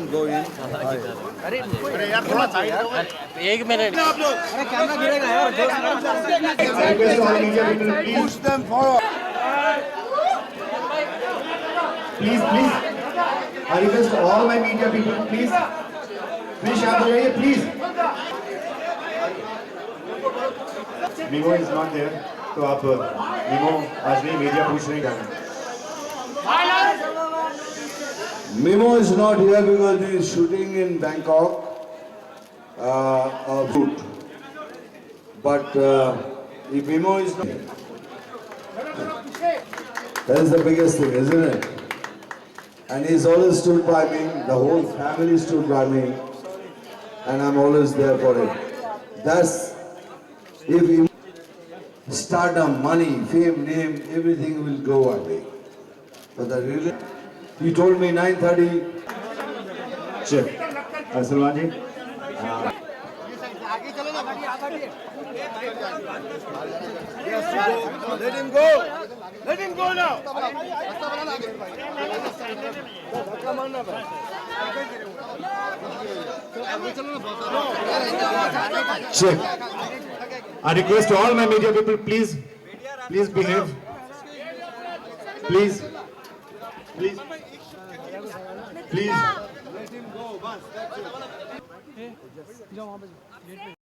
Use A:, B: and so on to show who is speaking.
A: can go in.
B: अरे यार थोड़ा साइड हो यार, एक मिनट आप लोग, अरे कैमरा गिरेगा यार,
A: Push them forward.
C: Please, I request all my media people, please शांत हो जाइए, please. Mimoh is not there, तो आप Mimoh आज नहीं, मीडिया पूछ नहीं करना.
A: Mimoh is not here because he is shooting in Bangkok. Shoot. But if Mimoh is not, that is the biggest thing, isn't it? And he's always stood by me. The whole family stood by me, and I'm always there for him. That's if he stardom, money, fame, name, everything will go away. But the real, he told me 9:30.
C: Sure. Salman ji.
A: Let him go. Let him go now.
C: Check. I request all my media people, please behave. Please. Let him go.